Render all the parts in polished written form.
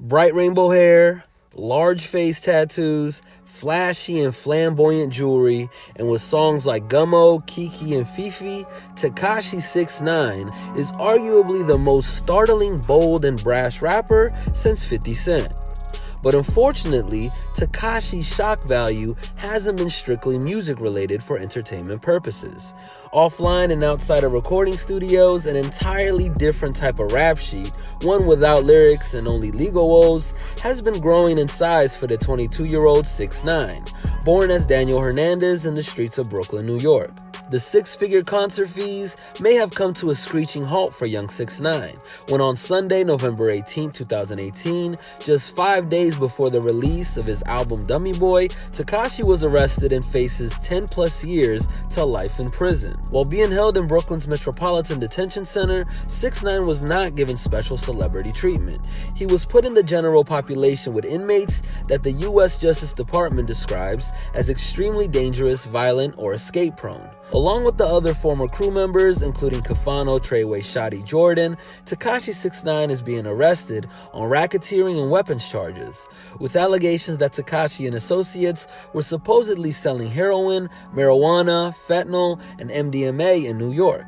Bright rainbow hair, large face tattoos, flashy and flamboyant jewelry, and with songs like Gummo, Kiki, and Fifi, Tekashi 6ix9ine is arguably the most startling, bold, and brash rapper since 50 Cent. But unfortunately, Tekashi's shock value hasn't been strictly music related for entertainment purposes. Offline and outside of recording studios, an entirely different type of rap sheet, one without lyrics and only legal woes, has been growing in size for the 22-year-old 6ix9ine, born as Daniel Hernandez in the streets of Brooklyn, New York. The six-figure concert fees may have come to a screeching halt for young 6ix9ine when on Sunday, November 18, 2018, just 5 days before the release of his album Dummy Boy, Tekashi was arrested and faces 10+ years to life in prison. While being held in Brooklyn's Metropolitan Detention Center, 6ix9ine was not given special celebrity treatment. He was put in the general population with inmates that the U.S. Justice Department describes as extremely dangerous, violent, or escape-prone. Along with the other former crew members, including Kafano, Treyway, Shotty, Jordan, Tekashi 6ix9ine is being arrested on racketeering and weapons charges, with allegations that Tekashi and associates were supposedly selling heroin, marijuana, fentanyl, and MDMA in New York.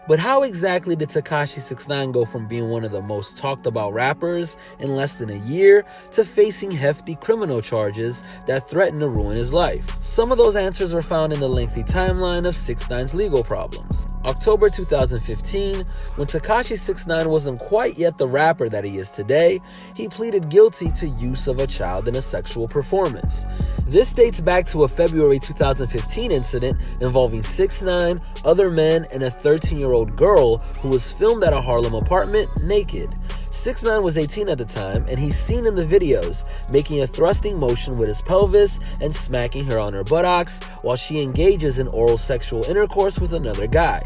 But how exactly did Tekashi 6ix9ine go from being one of the most talked about rappers in less than a year to facing hefty criminal charges that threaten to ruin his life? Some of those answers are found in the lengthy timeline of 6ix9ine's legal problems. October 2015, when Tekashi 6ix9ine wasn't quite yet the rapper that he is today, he pleaded guilty to use of a child in a sexual performance. This dates back to a February 2015 incident involving 6ix9ine, other men, and a 13-year-old girl who was filmed at a Harlem apartment naked. 6ix9ine was 18 at the time, and he's seen in the videos making a thrusting motion with his pelvis and smacking her on her buttocks while she engages in oral sexual intercourse with another guy.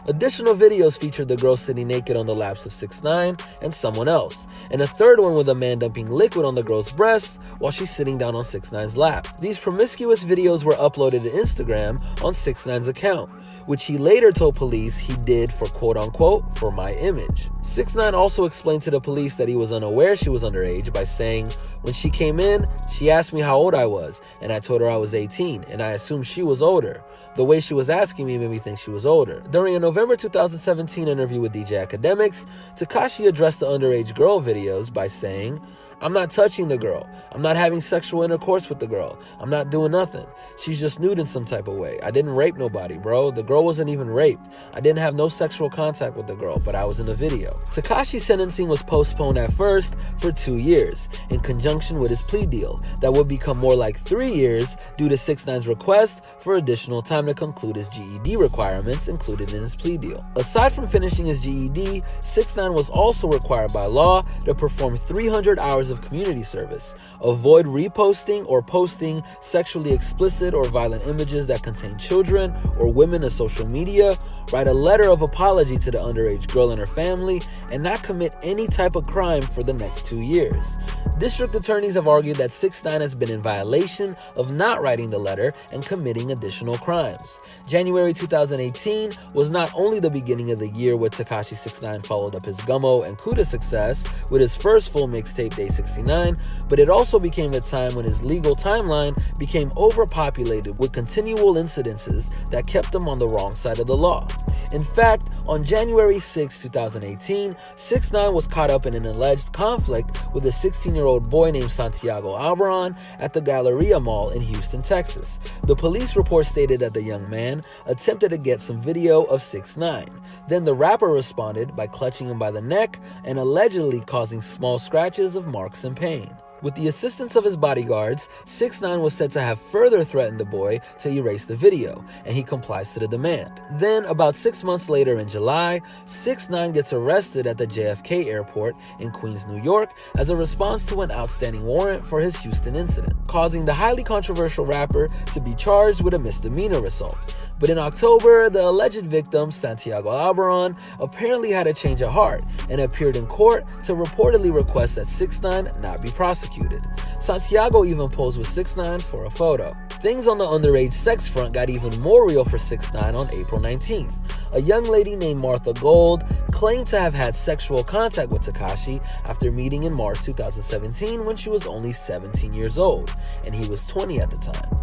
Additional videos featured the girl sitting naked on the laps of 6ix9ine and someone else, and a third one with a man dumping liquid on the girl's breasts while she's sitting down on 6ix9ine's lap. These promiscuous videos were uploaded to Instagram on 6ix9ine's account, which he later told police he did for quote-unquote for my image. 6ix9ine also explained to the police that he was unaware she was underage by saying, "When she came in, she asked me how old I was, and I told her I was 18, and I assumed she was older. The way she was asking me made me think she was older." During a November 2017 interview with DJ Academics, Tekashi addressed the underage girl videos by saying, "I'm not touching the girl. I'm not having sexual intercourse with the girl. I'm not doing nothing. She's just nude in some type of way. I didn't rape nobody, bro. The girl wasn't even raped. I didn't have no sexual contact with the girl, but I was in the video." Tekashi's sentencing was postponed at first for 2 years, in conjunction with his plea deal, that would become more like 3 years due to 6ix9ine's request for additional time to conclude his GED requirements included in his plea deal. Aside from finishing his GED, 6ix9ine was also required by law to perform 300 hours of community service, avoid reposting or posting sexually explicit or violent images that contain children or women to social media, write a letter of apology to the underage girl and her family, and not commit any type of crime for the next 2 years. District attorneys have argued that 6ix9ine has been in violation of not writing the letter and committing additional crimes. January 2018 was not only the beginning of the year where Tekashi 6ix9ine followed up his Gummo and Kuda success with his first full mixtape Day 69, but it also became a time when his legal timeline became overpopulated with continual incidences that kept him on the wrong side of the law. In fact, on January 6, 2018, 6ix9ine was caught up in an alleged conflict with a 16-year-old boy named Santiago Albaran at the Galleria Mall in Houston, Texas. The police report stated that the young man attempted to get some video of 6ix9ine. Then the rapper responded by clutching him by the neck and allegedly causing small scratches of marks and pain. With the assistance of his bodyguards, 6ix9ine was said to have further threatened the boy to erase the video, and he complies to the demand. Then, about 6 months later in July, 6ix9ine gets arrested at the JFK airport in Queens, New York, as a response to an outstanding warrant for his Houston incident, causing the highly controversial rapper to be charged with a misdemeanor assault. But in October, the alleged victim, Santiago Albaran, apparently had a change of heart and appeared in court to reportedly request that 6ix9ine not be prosecuted. Santiago even posed with 6ix9ine for a photo. Things on the underage sex front got even more real for 6ix9ine on April 19th. A young lady named Martha Gold claimed to have had sexual contact with Tekashi after meeting in March 2017 when she was only 17 years old, and he was 20 at the time.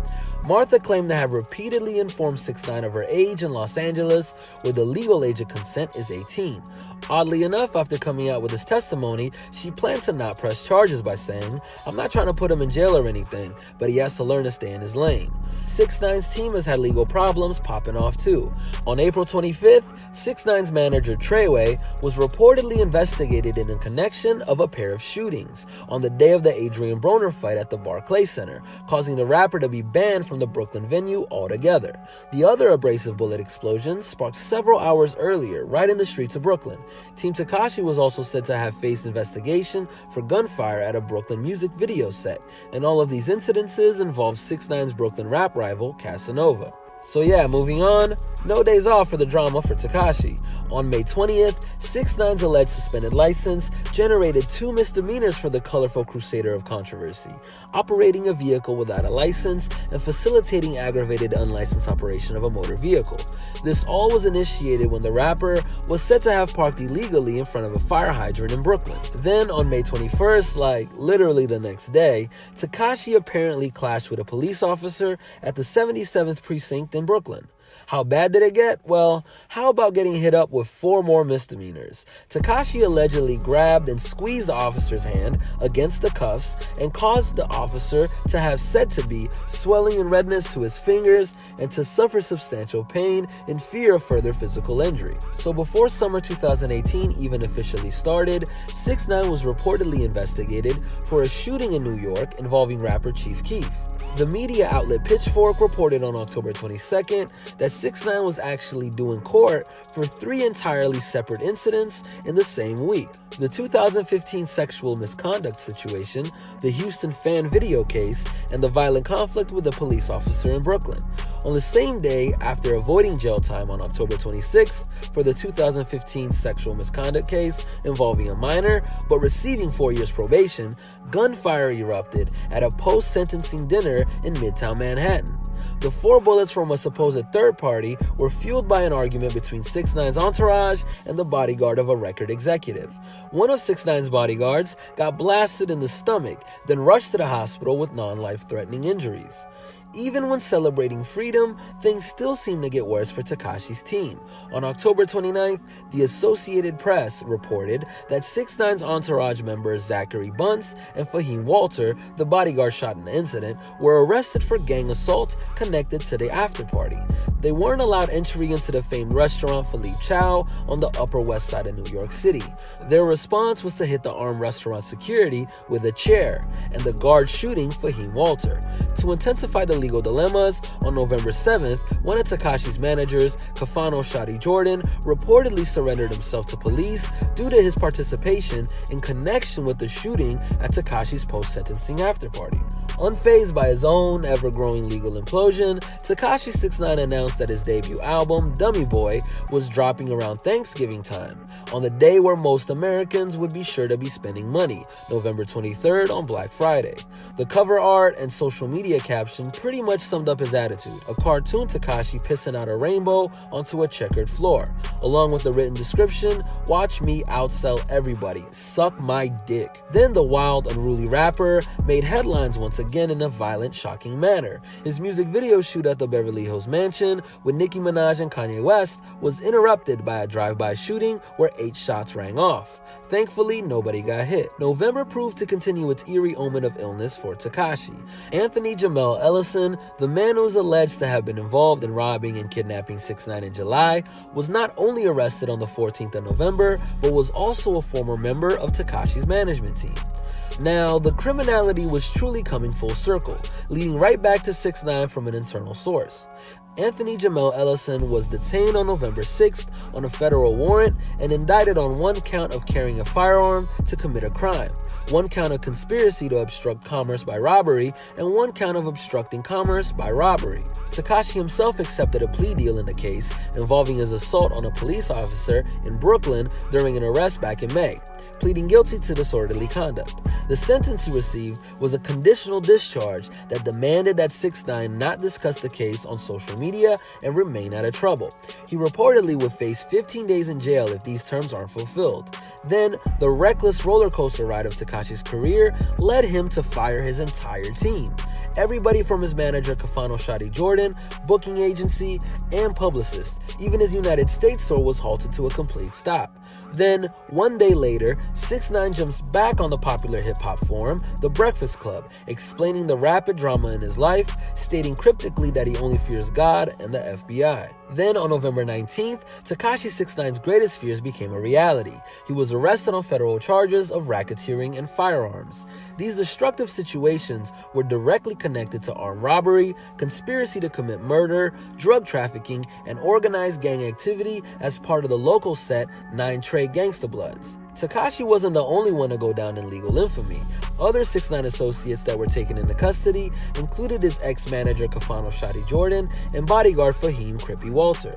Martha claimed to have repeatedly informed 6ix9ine of her age in Los Angeles, where the legal age of consent is 18. Oddly enough, after coming out with his testimony, she planned to not press charges by saying, "I'm not trying to put him in jail or anything, but he has to learn to stay in his lane." 6ix9ine's team has had legal problems popping off too. On April 25th, 6ix9ine's manager Treyway was reportedly investigated in a connection of a pair of shootings on the day of the Adrian Broner fight at the Barclays Center, causing the rapper to be banned from the Brooklyn venue altogether. The other abrasive bullet explosion sparked several hours earlier, right in the streets of Brooklyn. Team Tekashi was also said to have faced investigation for gunfire at a Brooklyn music video set, and all of these incidences involved 6ix9ine's Brooklyn rap rival Casanova. So yeah, moving on, no days off for the drama for Tekashi. On May 20th, 6ix9ine's alleged suspended license generated 2 misdemeanors for the colorful crusader of controversy, operating a vehicle without a license and facilitating aggravated unlicensed operation of a motor vehicle. This all was initiated when the rapper was said to have parked illegally in front of a fire hydrant in Brooklyn. Then on May 21st, like literally the next day, Tekashi apparently clashed with a police officer at the 77th precinct in Brooklyn. How bad did it get? Well, how about getting hit up with 4 more misdemeanors? Tekashi allegedly grabbed and squeezed the officer's hand against the cuffs and caused the officer to have said to be swelling and redness to his fingers and to suffer substantial pain in fear of further physical injury. So before summer 2018 even officially started, 6ix9ine was reportedly investigated for a shooting in New York involving rapper Chief Keef. The media outlet Pitchfork reported on October 22nd that 6ix9ine was actually due in court for 3 entirely separate incidents in the same week. The 2015 sexual misconduct situation, the Houston fan video case, and the violent conflict with a police officer in Brooklyn. On the same day, after avoiding jail time on October 26th for the 2015 sexual misconduct case involving a minor, but receiving 4 years probation, gunfire erupted at a post-sentencing dinner in Midtown Manhattan. The 4 bullets from a supposed third party were fueled by an argument between 6ix9ine's entourage and the bodyguard of a record executive. One of 6ix9ine's bodyguards got blasted in the stomach, then rushed to the hospital with non-life-threatening injuries. Even when celebrating freedom, things still seem to get worse for Tekashi's team. On October 29th, the Associated Press reported that 6ix9ine's entourage members Zachary Bunce and Fahim Walter, the bodyguard shot in the incident, were arrested for gang assault connected to the after-party. They weren't allowed entry into the famed restaurant Philippe Chow on the Upper West Side of New York City. Their response was to hit the armed restaurant security with a chair, and the guard shooting Fahim Walter. To intensify the legal dilemmas, on November 7th, one of Tekashi's managers, Kafano Shadi Jordan, reportedly surrendered himself to police due to his participation in connection with the shooting at Tekashi's post-sentencing after-party. Unfazed by his own ever-growing legal implosion, Tekashi 6ix9ine announced that his debut album, Dummy Boy, was dropping around Thanksgiving time, on the day where most Americans would be sure to be spending money, November 23rd on Black Friday. The cover art and social media caption pretty much summed up his attitude, a cartoon Tekashi pissing out a rainbow onto a checkered floor, along with the written description, "Watch me outsell everybody, suck my dick." Then the wild, unruly rapper made headlines once again in a violent, shocking manner. His music video shoot at the Beverly Hills mansion with Nicki Minaj and Kanye West was interrupted by a drive-by shooting where 8 shots rang off. Thankfully, nobody got hit. November proved to continue its eerie omen of illness for Tekashi. Anthony Jamel Ellison, the man who is alleged to have been involved in robbing and kidnapping 6ix9ine in July, was not only arrested on the 14th of November, but was also a former member of Tekashi's management team. Now, the criminality was truly coming full circle, leading right back to 6ix9ine from an internal source. Anthony Jamel Ellison was detained on November 6th on a federal warrant and indicted on 1 count of carrying a firearm to commit a crime, 1 count of conspiracy to obstruct commerce by robbery, and 1 count of obstructing commerce by robbery. Tekashi himself accepted a plea deal in the case involving his assault on a police officer in Brooklyn during an arrest back in May, pleading guilty to disorderly conduct. The sentence he received was a conditional discharge that demanded that 6ix9ine not discuss the case on social media and remain out of trouble. He reportedly would face 15 days in jail if these terms aren't fulfilled. Then, the reckless roller coaster ride of Tekashi's career led him to fire his entire team. Everybody from his manager Kafano Shadi Jordan, booking agency, and publicist. Even his United States store was halted to a complete stop. Then, one day later, 6ix9ine jumps back on the popular hip-hop forum, The Breakfast Club, explaining the rapid drama in his life, stating cryptically that he only fears God and the FBI. Then, on November 19th, Tekashi 6ix9ine's greatest fears became a reality. He was arrested on federal charges of racketeering and firearms. These destructive situations were directly connected to armed robbery, conspiracy to commit murder, drug trafficking, and organized gang activity as part of the local set 9 Trey Gangsta Bloods. Tekashi wasn't the only one to go down in legal infamy. Other 6ix9ine associates that were taken into custody included his ex-manager Kafano Shadi Jordan and bodyguard Fahim Crippy Walter.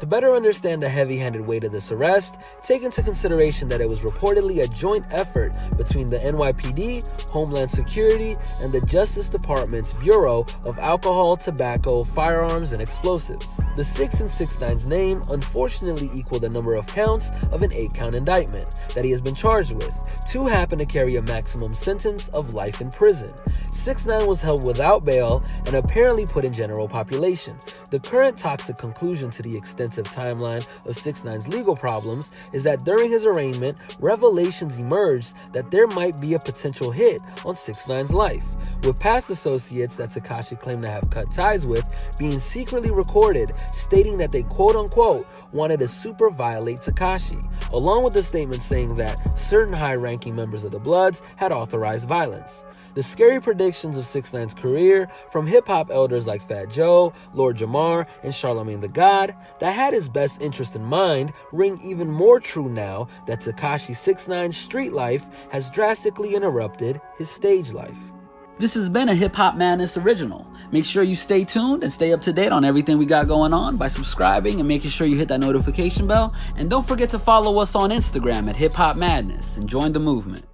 To better understand the heavy-handed weight of this arrest, take into consideration that it was reportedly a joint effort between the NYPD, Homeland Security, and the Justice Department's Bureau of Alcohol, Tobacco, Firearms, and Explosives. The 6 in 6ix9ine's name unfortunately equaled the number of counts of an 8-count indictment that he has been charged with. 2 happen to carry a maximum sentence of life in prison. 6ix9ine was held without bail and apparently put in general population. The current toxic conclusion to the extensive timeline of 6ix9ine's legal problems is that during his arraignment, revelations emerged that there might be a potential hit on 6ix9ine's life, with past associates that Tekashi claimed to have cut ties with being secretly recorded stating that they quote-unquote wanted to super violate Tekashi, along with the statement saying that certain high-ranking members of the Bloods had authorized violence. The scary predictions of 6ix9ine's career from hip-hop elders like Fat Joe, Lord Jamar, and Charlamagne the God that had his best interest in mind ring even more true now that Tekashi 6ix9ine's street life has drastically interrupted his stage life. This has been a Hip Hop Madness original. Make sure you stay tuned and stay up to date on everything we got going on by subscribing and making sure you hit that notification bell. And don't forget to follow us on Instagram at Hip Hop Madness and join the movement.